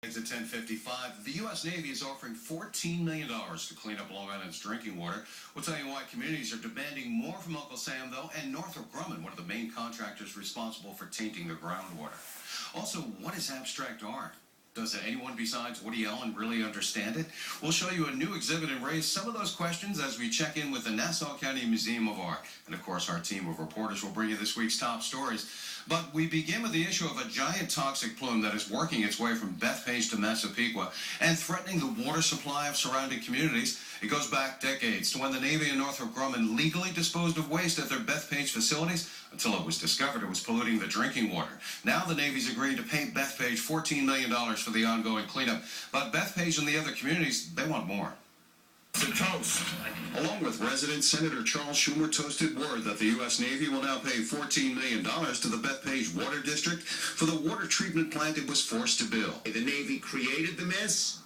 It's at 10:55. The U.S. Navy is offering $14 million to clean up Long Island's drinking water. We'll tell you why communities are demanding more from Uncle Sam, though, and Northrop Grumman, one of the main contractors responsible for tainting the groundwater. Also, what is abstract art? Does anyone besides Woody Allen really understand it? We'll show you a new exhibit and raise some of those questions as we check in with the Nassau County Museum of Art. And of course, our team of reporters will bring you this week's top stories. But we begin with the issue of a giant toxic plume that is working its way from Bethpage to Massapequa and threatening the water supply of surrounding communities. It goes back decades to when the Navy and Northrop Grumman legally disposed of waste at their Bethpage facilities until it was discovered it was polluting the drinking water. Now the Navy's agreed to pay Bethpage $14 million for the ongoing cleanup. But Bethpage and the other communities, they want more. The toast. Along with residents, Senator Charles Schumer toasted word that the U.S. Navy will now pay $14 million to the Bethpage Water District for the water treatment plant it was forced to build. The Navy created the mess.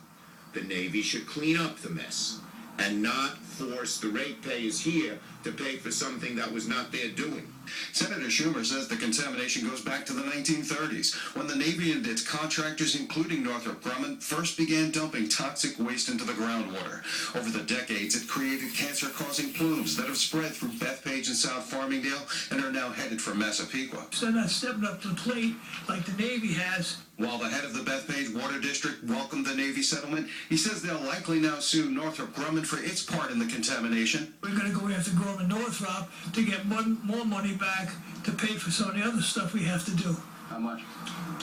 The Navy should clean up the mess and not force the ratepayers here to pay for something that was not their doing. Senator Schumer says the contamination goes back to the 1930s, when the Navy and its contractors, including Northrop Grumman, first began dumping toxic waste into the groundwater. Over the decades, it created cancer-causing plumes that have spread through Bethpage and South Farmingdale and are now headed for Massapequa. So they're not stepping up to the plate like the Navy has. While the head of the Bethpage Water District welcomed the Navy settlement, he says they'll likely now sue Northrop Grumman for its part in the contamination. We're going to go after Grumman Northrop to get more money back to pay for some of the other stuff we have to do. How much?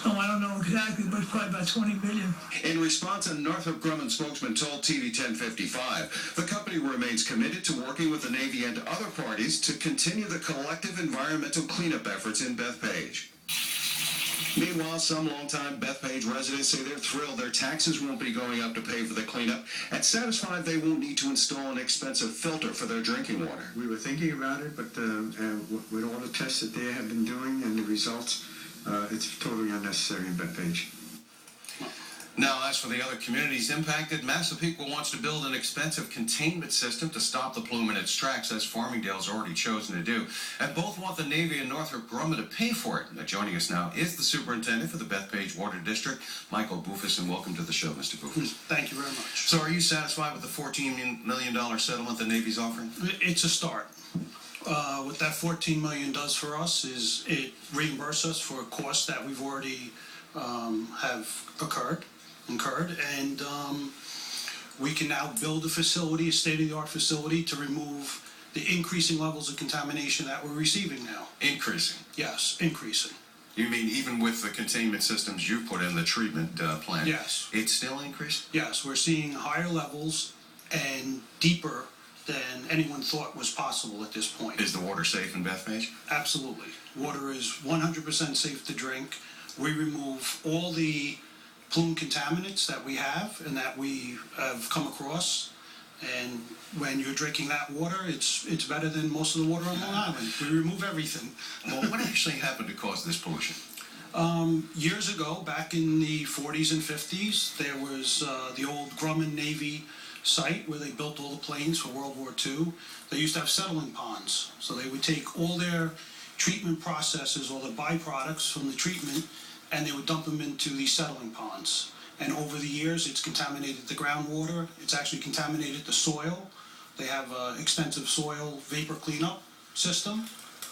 Oh, I don't know exactly, but it's probably about $20 million. In response, a Northrop Grumman spokesman told TV 1055 the company remains committed to working with the Navy and other parties to continue the collective environmental cleanup efforts in Bethpage. Meanwhile, some longtime Bethpage residents say they're thrilled their taxes won't be going up to pay for the cleanup and satisfied they won't need to install an expensive filter for their drinking water. We were thinking about it, but with all the tests that they have been doing and the results, it's totally unnecessary in Bethpage. Now, as for the other communities impacted, Massapequa wants to build an expensive containment system to stop the plume in its tracks, as Farmingdale's already chosen to do. And both want the Navy and Northrop Grumman to pay for it. Now, joining us now is the Superintendent for the Bethpage Water District, Michael Boufis, and welcome to the show, Mr. Boufis. Thank you very much. So are you satisfied with the $14 million settlement the Navy's offering? It's a start. What that $14 million does for us is it reimburses us for costs that we've already have incurred, and we can now build a facility, a state-of-the-art facility, to remove the increasing levels of contamination that we're receiving now. Increasing? Yes, increasing. You mean even with the containment systems you put in the treatment plant? Yes. It's still increased? Yes, we're seeing higher levels and deeper than anyone thought was possible at this point. Is the water safe in Bethpage? Absolutely. Water is 100% safe to drink. We remove all the plume contaminants that we have and that we have come across, and when you're drinking that water, it's better than most of the water on Long Island. We remove everything. Well, what actually happened to cause this pollution? Years ago, back in the 40s and 50s, there was the old Grumman Navy site where they built all the planes for World War II. They used to have settling ponds, so they would take all their treatment processes, all the byproducts from the treatment, and they would dump them into these settling ponds. And over the years, it's contaminated the groundwater. It's actually contaminated the soil. They have an extensive soil vapor cleanup system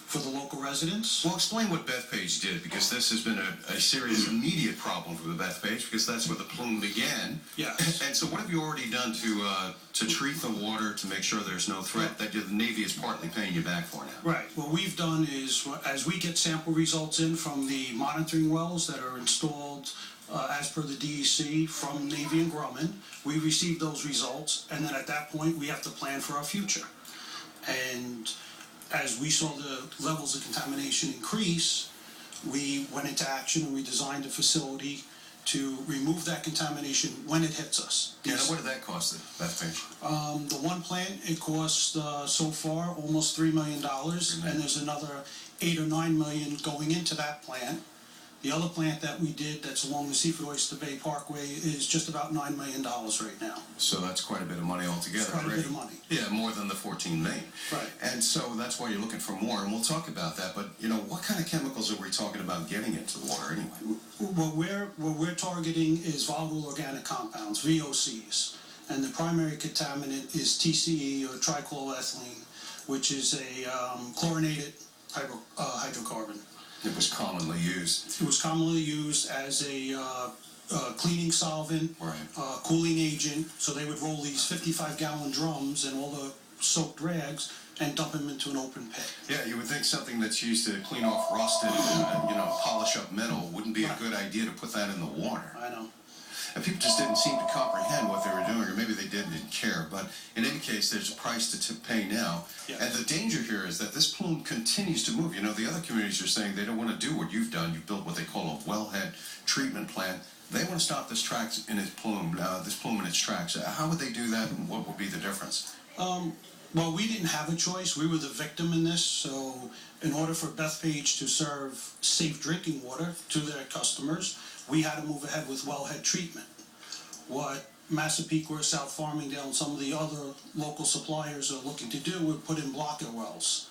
for the local residents. Well, explain what Bethpage did, because this has been a serious immediate problem for the Bethpage, because that's where the plume began. Yes. And so what have you already done to treat the water to make sure there's no threat that the Navy is partly paying you back for now? Right. What we've done is, as we get sample results in from the monitoring wells that are installed as per the DEC from Navy and Grumman, we receive those results, and then at that point we have to plan for our future. And as we saw the levels of contamination increase, we went into action and we designed a facility to remove that contamination when it hits us. Yeah, what did that cost the Bethpage? The one plant, it cost so far almost $3 million, and there's another $8 or $9 million going into that plant. The other plant that we did that's along the Seaford Oyster Bay Parkway is just about $9 million right now. So that's quite a bit of money altogether. It's quite a bit of money. Yeah, more than the 14 million. Right. And so that's why you're looking for more, and we'll talk about that. But, you know, what kind of chemicals are we talking about getting into the water anyway? What we're targeting is volatile organic compounds, VOCs. And the primary contaminant is TCE, or trichloroethylene, which is a chlorinated hydrocarbon. It was commonly used. It was commonly used as a cleaning solvent, Right. cooling agent. So they would roll these 55-gallon drums and all the soaked rags and dump them into an open pit. Yeah, you would think something that's used to clean off rusted and, polish up metal wouldn't be a good idea to put that in the water. I know. And people just didn't seem to comprehend what they were doing, or maybe they didn't care. But in any case, there's a price to pay now. Yes. And the danger here is that this plume continues to move. You know, the other communities are saying they don't want to do what you've done. You've built what they call a wellhead treatment plant. They want to stop this plume in its tracks. How would they do that, and what would be the difference? Well, we didn't have a choice. We were the victim in this. So in order for Bethpage to serve safe drinking water to their customers, we had to move ahead with wellhead treatment. What Massapequa, South Farmingdale, and some of the other local suppliers are looking to do would put in blocker wells.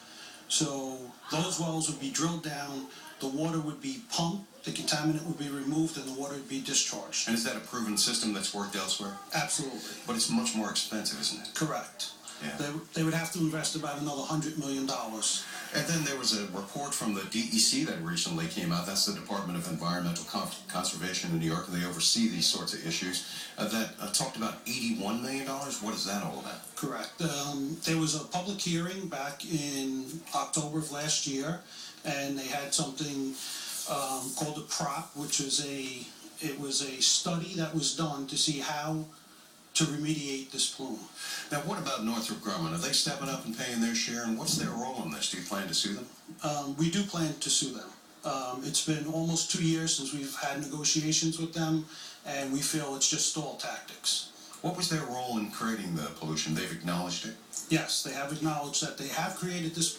So those wells would be drilled down, the water would be pumped, the contaminant would be removed, and the water would be discharged. And is that a proven system that's worked elsewhere? Absolutely. But it's much more expensive, isn't it? Correct. Yeah. They would have to invest about another $100 million. And then there was a report from the DEC that recently came out. That's the Department of Environmental Conservation in New York, and they oversee these sorts of issues, that talked about $81 million. What is that all about? Correct. There was a public hearing back in October of last year, and they had something called a prop, which was a study that was done to see how to remediate this plume. Now, what about Northrop Grumman? Are they stepping up and paying their share, and what's their role in this? Do you plan to sue them? We do plan to sue them. It's been almost 2 years since we've had negotiations with them, and we feel it's just stall tactics. What was their role in creating the pollution? They've acknowledged it? Yes, they have acknowledged that they have created this,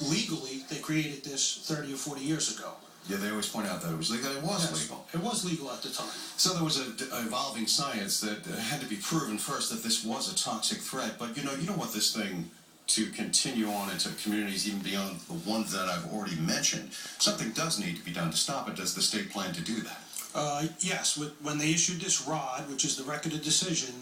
legally, they created this 30 or 40 years ago. Yeah, they always point out that it was legal. It was legal. It was legal at the time. So there was an evolving science that had to be proven first that this was a toxic threat. But you don't want this thing to continue on into communities even beyond the ones that I've already mentioned. Something does need to be done to stop it. Does the state plan to do that? Yes, when they issued this ROD, which is the Record of Decision,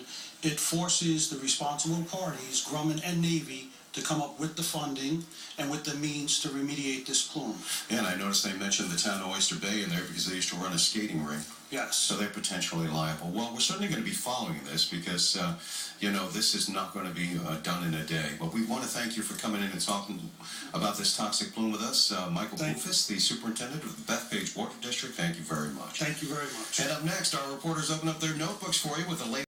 it forces the responsible parties, Grumman and Navy, to come up with the funding and with the means to remediate this plume. And I noticed they mentioned the town of Oyster Bay in there because they used to run a skating rink. Yes. So they're potentially liable. Well, we're certainly going to be following this because, this is not going to be done in a day. But we want to thank you for coming in and talking about this toxic plume with us. Michael Boufis, the Superintendent of the Bethpage Water District, thank you very much. Thank you very much. And up next, our reporters open up their notebooks for you with the latest